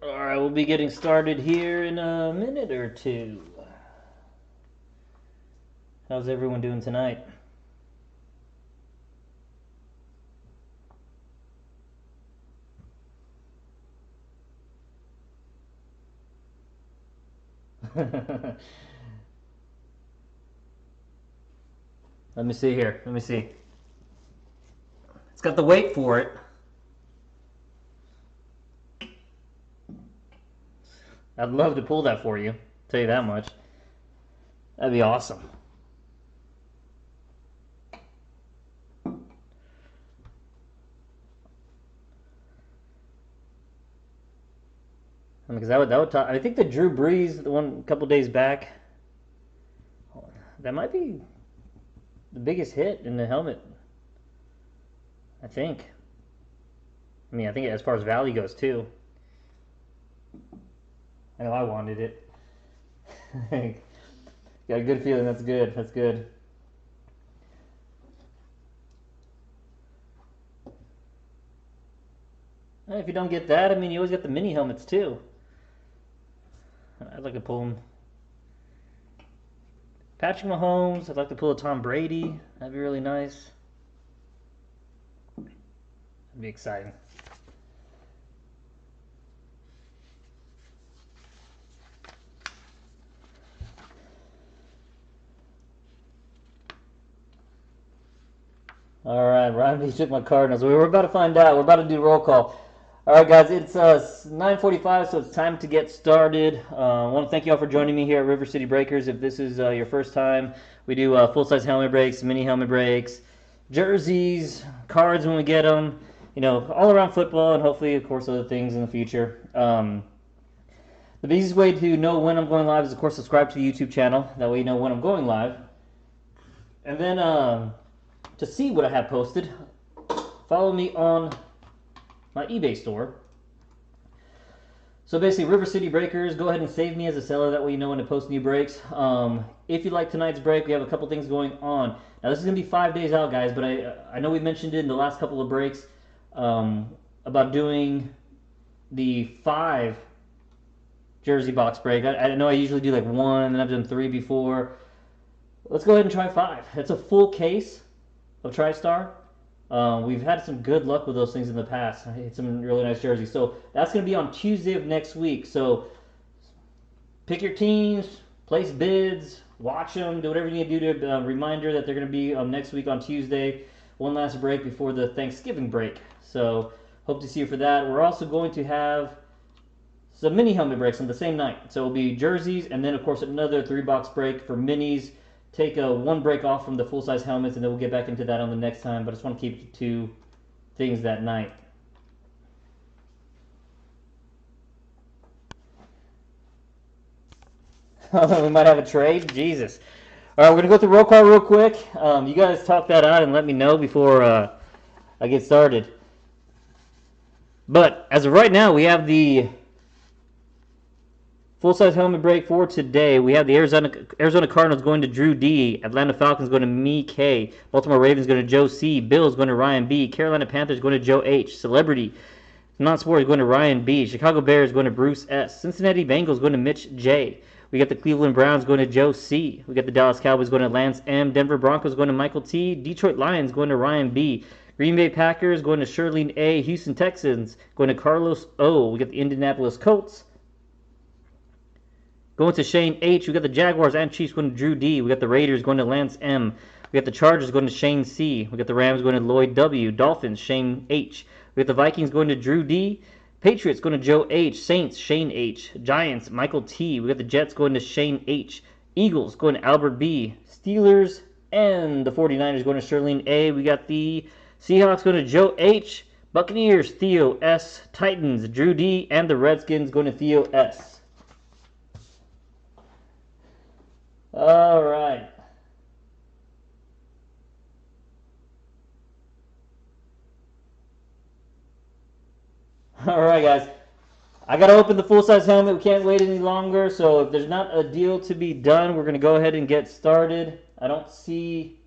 Alright, we'll be getting started here in a minute or two. How's everyone doing tonight? Let me see here. Let me see. It's got the weight for it. I'd love to pull that for you. Tell you that much. That'd be awesome. Because that would talk, I think the Drew Brees, the one a couple days back, that might be the biggest hit in the helmet. I think. I mean, I think as far as value goes too. I know I wanted it. Got a good feeling. That's good. That's good. If you don't get that, I mean, you always get the mini helmets too. I'd like to pull them. Patrick Mahomes. I'd like to pull a Tom Brady. That'd be really nice. That'd be exciting. All right, Ryan B took my Cardinals. We were about to find out. We're about to do roll call. All right, guys, it's 9:45, so it's time to get started. I want to thank you all for joining me here at River City Breakers. If this is your first time, we do full-size helmet breaks, mini helmet breaks, jerseys, cards when we get them, you know, all around football, and hopefully, of course, other things in the future. The easiest way to know when I'm going live is, of course, subscribe to the YouTube channel. That way you know when I'm going live. And then to see what I have posted, follow me on my eBay store. So basically, River City Breakers, go ahead and save me as a seller. That way you know when to post new breaks. If you like tonight's break, we have a couple things going on. Now this is going to be 5 days out, guys, but I know we mentioned it in the last couple of breaks about doing the 5 jersey box break. I know I usually do like 1, and I've done 3 before. Let's go ahead and try 5. It's a full case of TriStar. We've had some good luck with those things in the past. I hit some really nice jerseys. So that's going to be on Tuesday of next week. So pick your teams, place bids, watch them, do whatever you need to do to reminder that they're going to be next week on Tuesday. One last break before the Thanksgiving break. So hope to see you for that. We're also going to have some mini helmet breaks on the same night. So it'll be jerseys and then, of course, another 3-box break for minis. Take one break off from the full-size helmets, and then we'll get back into that on the next time. But I just want to keep it to 2 things that night. We might have a trade? Jesus. All right, we're going to go through roll call real quick. You guys talk that out and let me know before I get started. But as of right now, we have the full-size helmet break for today. We have the Arizona Cardinals going to Drew D. Atlanta Falcons going to Me K. Baltimore Ravens going to Joe C. Bills going to Ryan B. Carolina Panthers going to Joe H. Celebrity Non-sport is going to Ryan B. Chicago Bears going to Bruce S. Cincinnati Bengals going to Mitch J. We got the Cleveland Browns going to Joe C. We got the Dallas Cowboys going to Lance M. Denver Broncos going to Michael T. Detroit Lions going to Ryan B. Green Bay Packers going to Shirlene A. Houston Texans going to Carlos O. We got the Indianapolis Colts going to Shane H. We got the Jaguars and Chiefs going to Drew D. We got the Raiders going to Lance M. We got the Chargers going to Shane C. We got the Rams going to Lloyd W. Dolphins, Shane H. We got the Vikings going to Drew D. Patriots going to Joe H. Saints, Shane H. Giants, Michael T. We got the Jets going to Shane H. Eagles going to Albert B. Steelers and the 49ers going to Shirlene A. We got the Seahawks going to Joe H. Buccaneers, Theo S. Titans, Drew D. And the Redskins going to Theo S. All right. All right, guys. I got to open the full-size helmet. We can't wait any longer. So if there's not a deal to be done, we're going to go ahead and get started. I don't see...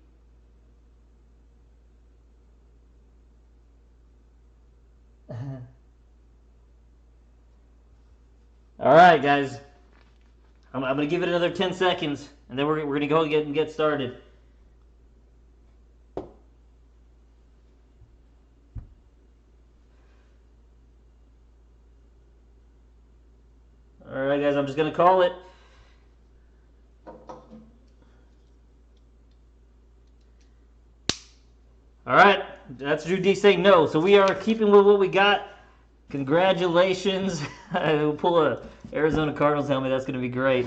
All right, guys. I'm going to give it another 10 seconds, and then we're going to go and get started. All right, guys, I'm just going to call it. All right, that's Drew D saying no. So we are keeping with what we got. Congratulations. We'll pull a Arizona Cardinals helmet. That's going to be great.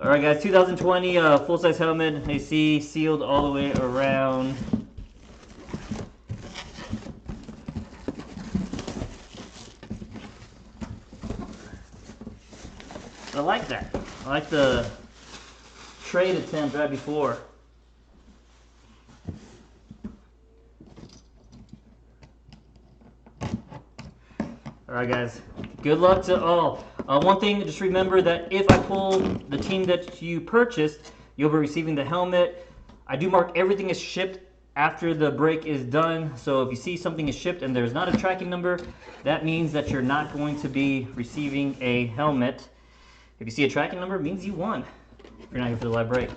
All right, guys, 2020 full-size helmet. AC sealed all the way around. I like that. I like the trade attempt right before. Alright, guys. Good luck to all. One thing, just remember that if I pull the team that you purchased, you'll be receiving the helmet. I do mark everything as shipped after the break is done. So if you see something is shipped and there's not a tracking number, that means that you're not going to be receiving a helmet. If you see a tracking number, it means you won. If you're not here for the live break.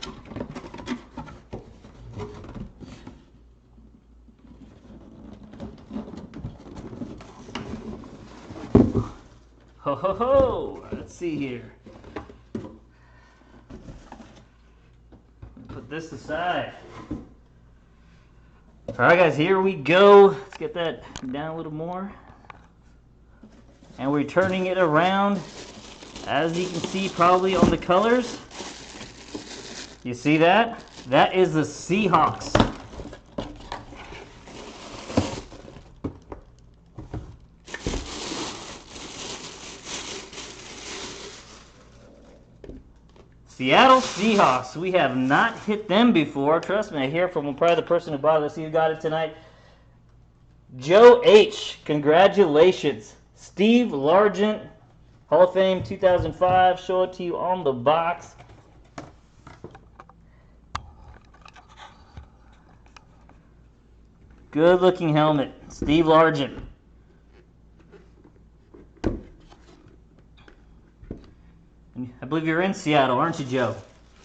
Ho ho ho! Let's see here. Put this aside. Alright, guys, here we go. Let's get that down a little more. And we're turning it around. As you can see probably on the colors. You see that? That is the Seahawks. Seattle Seahawks. We have not hit them before. Trust me, I hear from probably the person who bought it. Let's see who got it tonight. Joe H. Congratulations. Steve Largent, Hall of Fame 2005. Show it to you on the box. Good looking helmet. Steve Largent. I believe you're in Seattle, aren't you, Joe?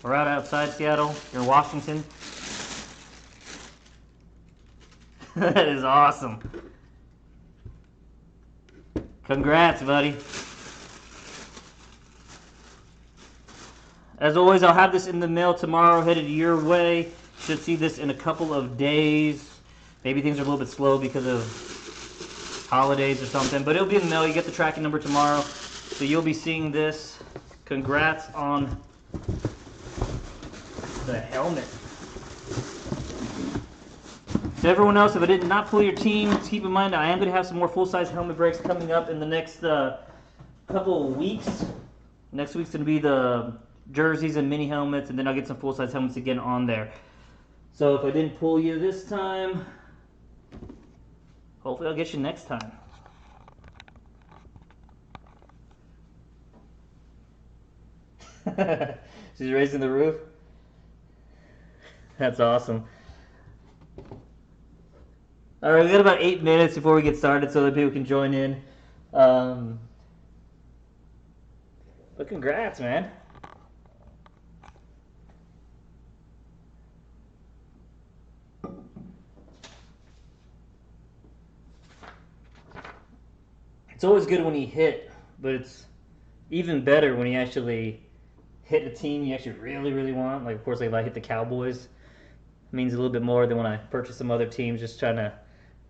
We're out outside Seattle. You're in Washington. That is awesome. Congrats, buddy. As always, I'll have this in the mail tomorrow, headed your way. Should see this in a couple of days. Maybe things are a little bit slow because of holidays or something, but it'll be in the mail. You get the tracking number tomorrow, so you'll be seeing this. Congrats on the helmet. To everyone else, if I did not pull your team, keep in mind I am going to have some more full-size helmet breaks coming up in the next couple of weeks. Next week's going to be the jerseys and mini helmets, and then I'll get some full-size helmets again on there. So if I didn't pull you this time, hopefully I'll get you next time. She's raising the roof. That's awesome. All right, we got about 8 minutes before we get started, so that people can join in. But congrats, man. It's always good when you hit, but it's even better when you actually hit a team you actually really, really want. Like, of course, like if I hit the Cowboys, it means a little bit more than when I purchase some other teams just trying to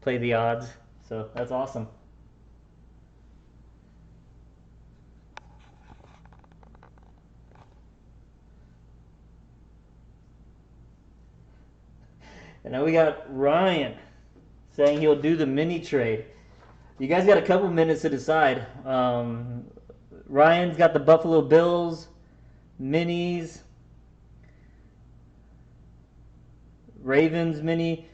play the odds. So that's awesome. And now we got Ryan saying he'll do the mini trade. You guys got a couple minutes to decide. Ryan's got the Buffalo Bills minis, Ravens mini.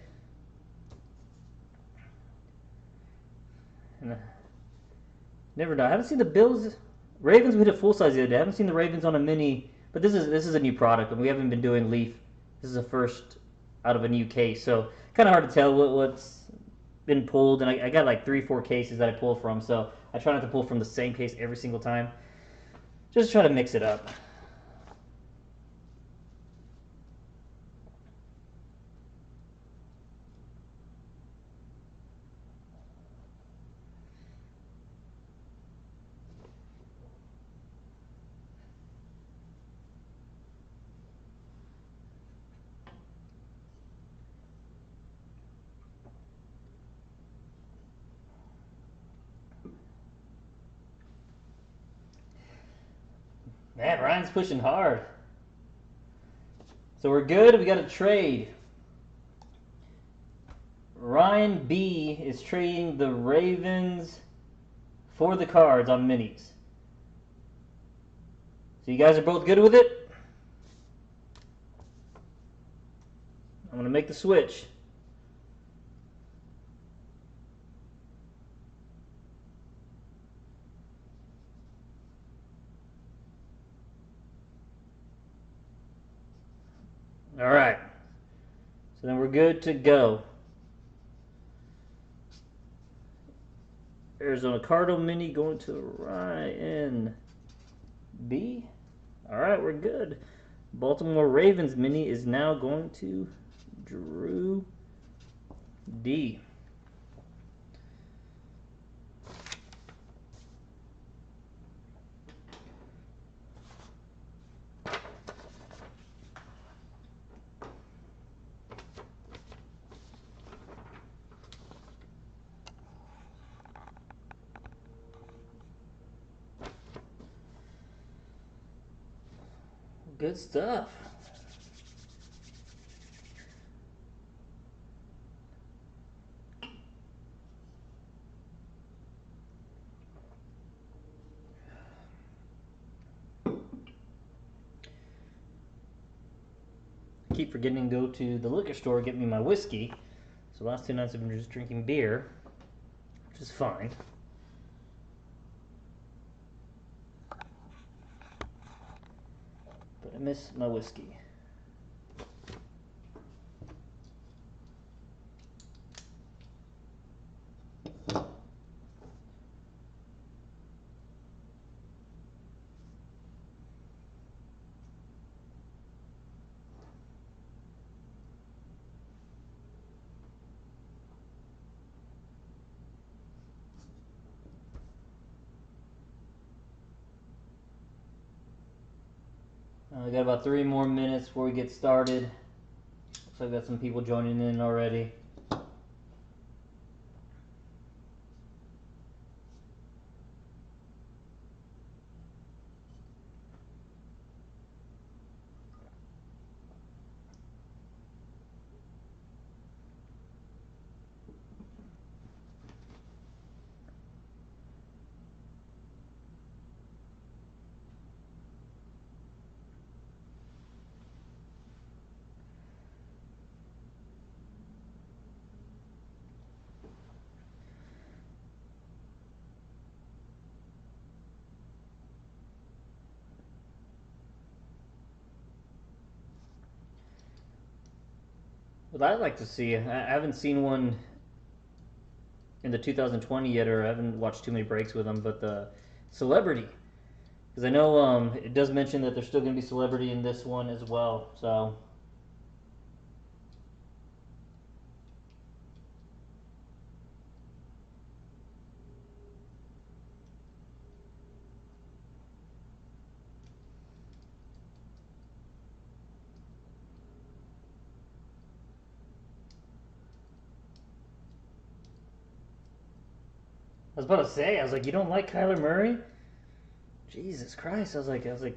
Never know. I haven't seen the Bills. Ravens we did full size the other day. I haven't seen the Ravens on a mini, but this is a new product, and we haven't been doing Leaf. This is the first out of a new case, so kind of hard to tell what's been pulled. And I got like 3-4 cases that I pull from, so I try not to pull from the same case every single time. Just try to mix it up. Man, Ryan's pushing hard. So we're good. We got a trade. Ryan B is trading the Ravens for the Cards on minis. So you guys are both good with it? I'm going to make the switch. All right. So then we're good to go. Arizona Cardinal mini going to Ryan B. All right, we're good. Baltimore Ravens mini is now going to Drew D. Good stuff. I keep forgetting to go to the liquor store and get me my whiskey. So the last 2 nights I've been just drinking beer, which is fine. But I miss my whiskey. We got about 3 more minutes before we get started. Looks like I've got some people joining in already. What I'd like to see, I haven't seen one in the 2020 yet, or I haven't watched too many breaks with them, but the Celebrity. Because I know it does mention that there's still going to be Celebrity in this one as well. So I was about to say, I was like, you don't like Kyler Murray? Jesus Christ! I was like,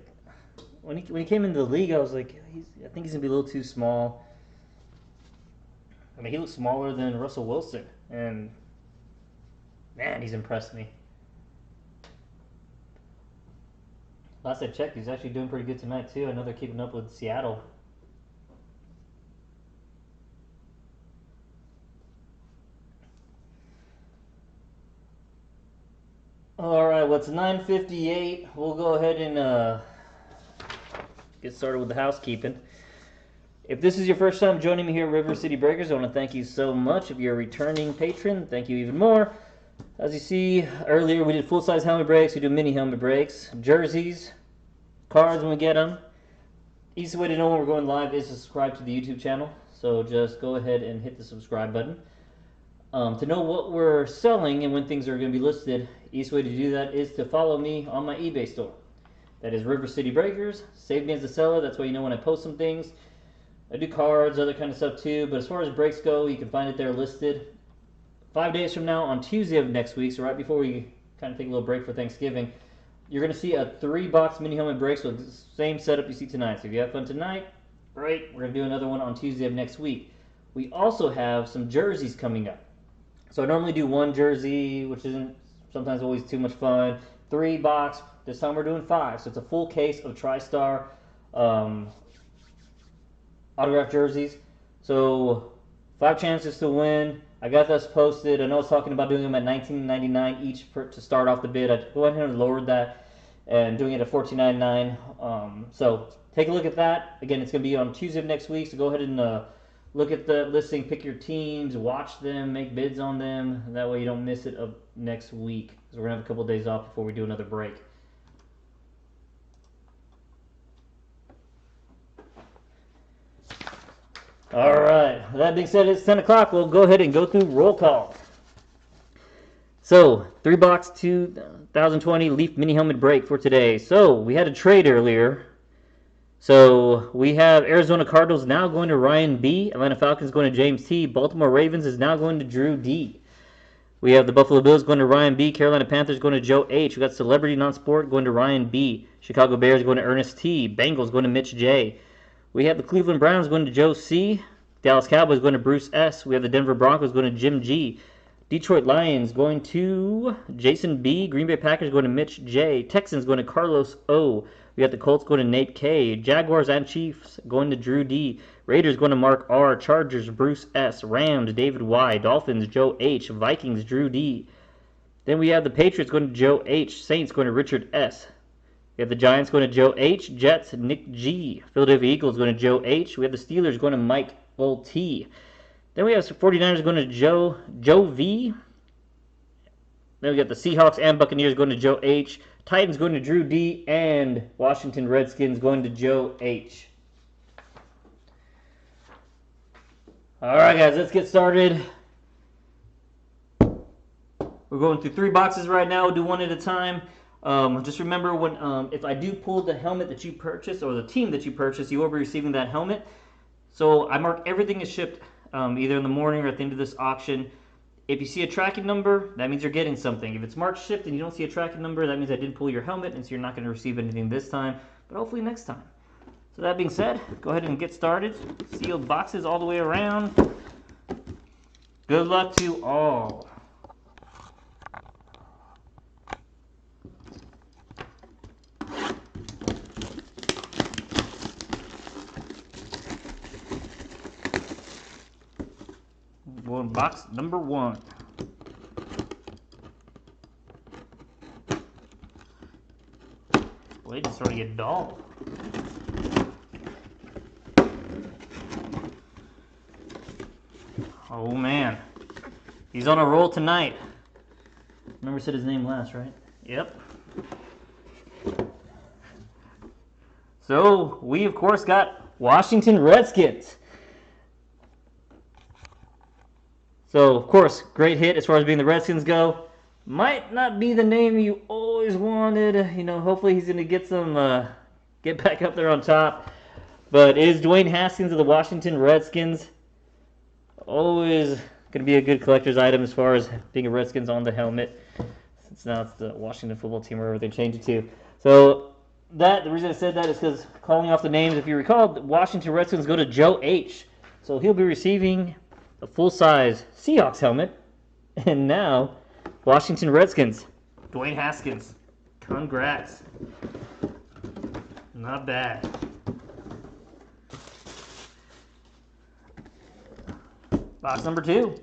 when he came into the league, I was like, I think he's gonna be a little too small. I mean, he looks smaller than Russell Wilson, and man, he's impressed me. Last I checked, he's actually doing pretty good tonight too. I know they're keeping up with Seattle. All right, well, it's 9:58. We'll go ahead and get started with the housekeeping. If this is your first time joining me here at River City Breakers, I want to thank you so much. If you're a returning patron, thank you even more. As you see earlier, we did full-size helmet breaks. We do mini helmet breaks, jerseys, cards when we get them. Easiest way to know when we're going live is to subscribe to the YouTube channel. So just go ahead and hit the subscribe button. To know what we're selling and when things are going to be listed, easiest way to do that is to follow me on my eBay store. That is River City Breakers. Save me as a seller. That's why you know when I post some things. I do cards, other kind of stuff too. But as far as breaks go, you can find it there listed. 5 days from now, on Tuesday of next week, so right before we kind of take a little break for Thanksgiving, you're going to see a 3-box mini helmet breaks with the same setup you see tonight. So if you have fun tonight, great. We're going to do another one on Tuesday of next week. We also have some jerseys coming up. So I normally do 1 jersey, which isn't sometimes always too much fun. 3-box. This time we're doing 5. So it's a full case of TriStar autographed jerseys. So 5 chances to win. I got this posted. I know I was talking about doing them at $19.99 each to start off the bid. I went ahead and lowered that and doing it at $14.99. So take a look at that. Again, it's going to be on Tuesday of next week. So go ahead and look at the listing, pick your teams, watch them, make bids on them. That way you don't miss it of next week. Because we're going to have a couple of days off before we do another break. All right. That being said, it's 10 o'clock. We'll go ahead and go through roll call. So, 3-box 2020 Leaf mini helmet break for today. So, we had a trade earlier. So, we have Arizona Cardinals now going to Ryan B. Atlanta Falcons going to James T. Baltimore Ravens is now going to Drew D. We have the Buffalo Bills going to Ryan B. Carolina Panthers going to Joe H. We got Celebrity Non-Sport going to Ryan B. Chicago Bears going to Ernest T. Bengals going to Mitch J. We have the Cleveland Browns going to Joe C. Dallas Cowboys going to Bruce S. We have the Denver Broncos going to Jim G. Detroit Lions going to Jason B. Green Bay Packers going to Mitch J. Texans going to Carlos O. We got the Colts going to Nate K. Jaguars and Chiefs going to Drew D. Raiders going to Mark R. Chargers Bruce S. Rams David Y. Dolphins Joe H. Vikings Drew D. Then we have the Patriots going to Joe H. Saints going to Richard S. We have the Giants going to Joe H. Jets Nick G. Philadelphia Eagles going to Joe H. We have the Steelers going to Mike T. Then we have the 49ers going to Joe V. Then we got the Seahawks and Buccaneers going to Joe H. Titans going to Drew D. And Washington Redskins going to Joe H. All right, guys, let's get started. We're going through 3 boxes right now. We'll do one at a time. Just remember, when if I do pull the helmet that you purchased or the team that you purchased, you will be receiving that helmet. So I mark everything is shipped either in the morning or at the end of this auction. If you see a tracking number, that means you're getting something. If it's marked shipped and you don't see a tracking number, that means I didn't pull your helmet, and so you're not going to receive anything this time, but hopefully next time. So that being said, go ahead and get started. Sealed boxes all the way around. Good luck to all. Going box number 1. Well, it's starting to get dull. Oh man. He's on a roll tonight. Remember, said his name last, right? Yep. So, we, of course, got Washington Redskins. So, of course, great hit as far as being the Redskins go. Might not be the name you always wanted. You know, hopefully he's going to get some, get back up there on top. But it is Dwayne Haskins of the Washington Redskins. Always going to be a good collector's item as far as being a Redskins on the helmet. Since now it's the Washington football team, wherever they changed it to. So, the reason I said that is because calling off the names, if you recall, the Washington Redskins go to Joe H. So he'll be receiving a full-size Seahawks helmet. And now, Washington Redskins, Dwayne Haskins. Congrats. Not bad. Box number 2.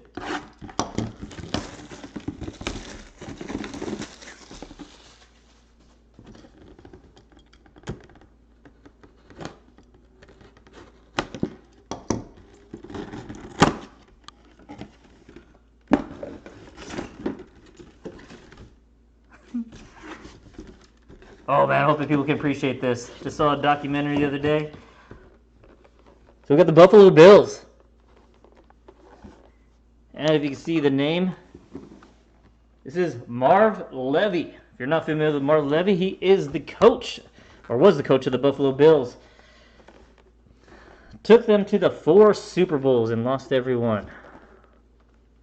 Oh man, I hope that people can appreciate this. Just saw a documentary the other day. So we got the Buffalo Bills. And if you can see the name, this is Marv Levy. If you're not familiar with Marv Levy, he is the coach, or was the coach of the Buffalo Bills. Took them to the 4 Super Bowls and lost every one.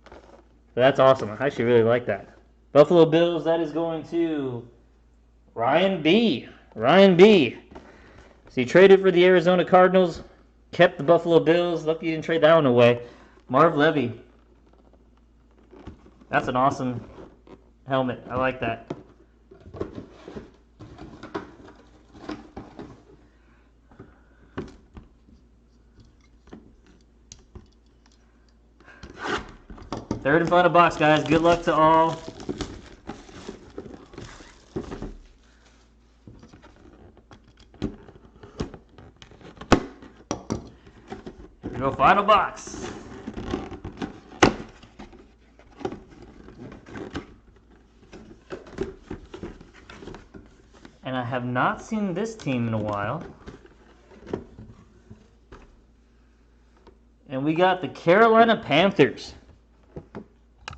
So that's awesome. I actually really like that. Buffalo Bills, that is going to Ryan B. Ryan B. So he traded for the Arizona Cardinals, kept the Buffalo Bills. Lucky he didn't trade that one away. Marv Levy. That's an awesome helmet. I like that. Third and final box, guys. Good luck to all. Here we go, final box. And I have not seen this team in a while. And we got the Carolina Panthers.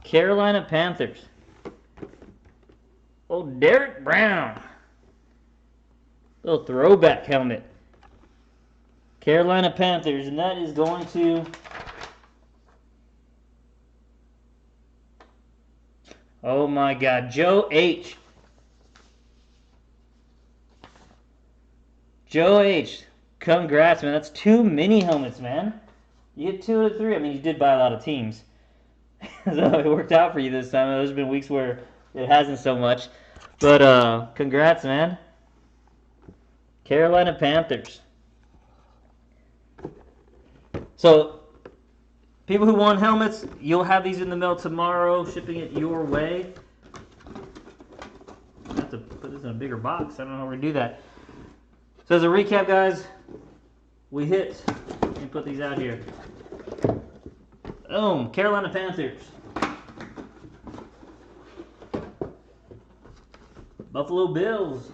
Carolina Panthers. Oh, Derek Brown. Little throwback helmet. Carolina Panthers, and that is going to... Oh my God, Joe H. Joe H. Congrats, man. That's 2 mini helmets, man. You get 2 out of 3. I mean, you did buy a lot of teams. So it worked out for you this time. There's been weeks where it hasn't so much. But congrats, man. Carolina Panthers. So, people who want helmets, you'll have these in the mail tomorrow, shipping it your way. I have to put this in a bigger box. I don't know how we're going to do that. So as a recap, guys, we hit, let me put these out here. Boom, Carolina Panthers. Buffalo Bills.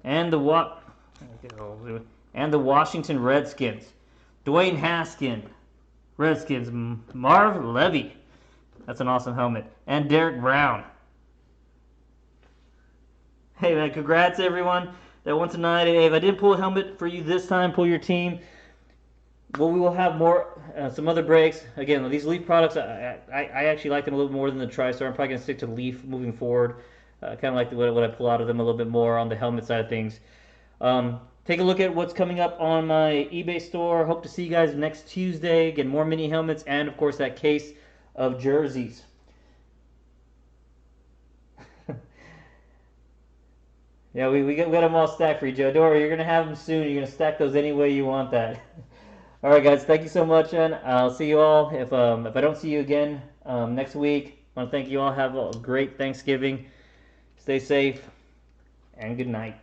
And the Washington Redskins. Dwayne Haskins. Redskins. Marv Levy. That's an awesome helmet. And Derek Brown. Hey man, congrats everyone that won tonight. Hey, if I didn't pull a helmet for you this time, pull your team. Well, we will have more, some other breaks. Again, these Leaf products, I actually like them a little more than the TriStar. I'm probably going to stick to Leaf moving forward. Kind of like what I pull out of them a little bit more on the helmet side of things. Take a look at what's coming up on my eBay store. Hope to see you guys next Tuesday. Again, more mini helmets and, of course, that case of jerseys. Yeah, we got them all stacked for you, Joe. Don't worry, you're going to have them soon. You're going to stack those any way you want that. All right, guys, thank you so much, and I'll see you all. If I don't see you again next week, I want to thank you all. Have a great Thanksgiving. Stay safe, and good night.